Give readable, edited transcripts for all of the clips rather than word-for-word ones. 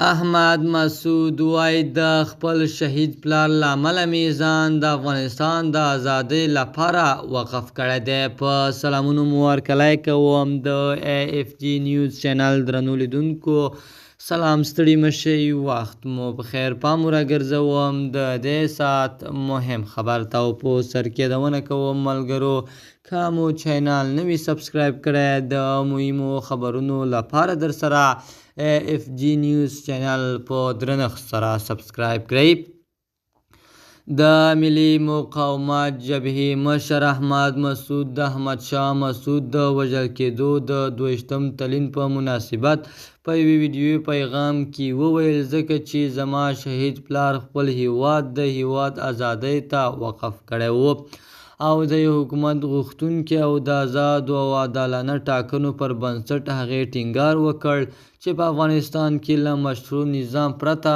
احمد مسعود وایي د خپل شهید پلار له امله مې ځان د افغانستان د ازادۍ لپاره وقف کړی دی. په سلامونو مو ورکلی کوم د AFG نیوز چینل درنو لیدونکو. سلام، ستړي مشئ، وخت مو په خیر. پام راګرځوم د دې ساعت مهم خبر ته او په سر کېدونه کوم ملګرو که مو چینل نوي سبسکرایب کړی د مهمو خبرونو لپاره در سره AFG نیوز چینل په درنښت سره سبسکرایب کړئ. د ملي مقاومت جبهې مشر احمد مسعود د احمدشاه مسعود د وژل کېدو د 22م تلین په مناسبت په یوه ویډیوي پیغام کې وویل، ځکه چې زما شهید پلار خپل هیواد د هیواد ازادۍ ته وقف کړی و او د یو حکومت غوښتونکي او د آزادو او عادلانه ټاکنو پر بنسټ هغې ټینګار وکړ چې په افغانستان کې له مشروع نظام پرته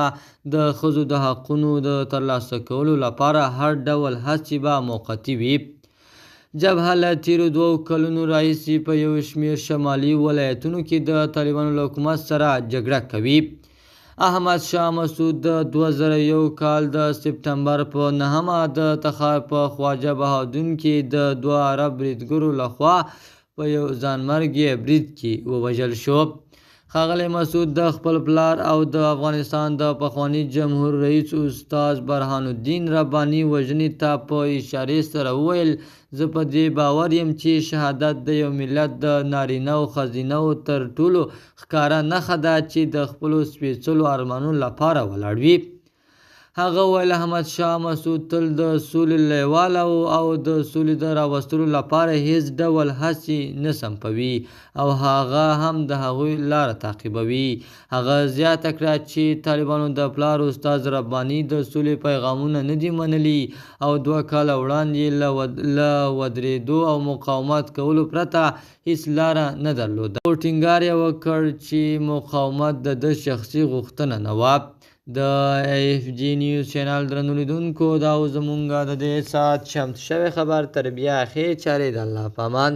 د ښځو د حقونو د ترلاسه کولو لپاره هر ډول هڅې به موقتي وي. جبهه له تیرو 2 کلونو راهیسې په یو شمېر شمالي ولایتونو کې د طالبانو له حکومت سره جګړه کوي. احمد شاه مسعود د 2001 کال د سپتمبر په 9مه د تخار په خواجه بهادون کې د 2 عرب بریدګرو لخوا په یو ځانمرګي برید کې ووژل شو. ښاغلی مسعود د خپل پلار او د افغانستان د پخواني جمهور رئیس استاد برهان الدین رباني وژنې ته په اشارې سره وویل، زه په دې باور یم چې شهادت د یو ملت د نارینه او ښځینه تر ټولو ښکاره نښه ده چې د خپلو سپېڅلو ارمانونو لپاره ولاړ وي. هغه وویل احمد شاه مسعود تل د سولې لیواله او د سولې د راوستلو لپاره هیڅ ډول هڅې نه سنپوي او هغه هم د هغوی لاره تعقیبوي. هغه زیاته کړه چې طالبانو د پلار استاد رباني د سولې پیغامونه نه دي منلي او 2 کاله وړاندې له ودرېدو او مقاومت کولو پرته هیڅ لاره نه درلوده. او ټینګار یې وکړ چې مقاومت د ده شخصي غوښتنه نه وه. د AFG نیوز چینل درنو لیدونکو، دا و زمونږ د دې ساعت چمتو شوی خبر. تر بیا ښې چارې، د الله په امان.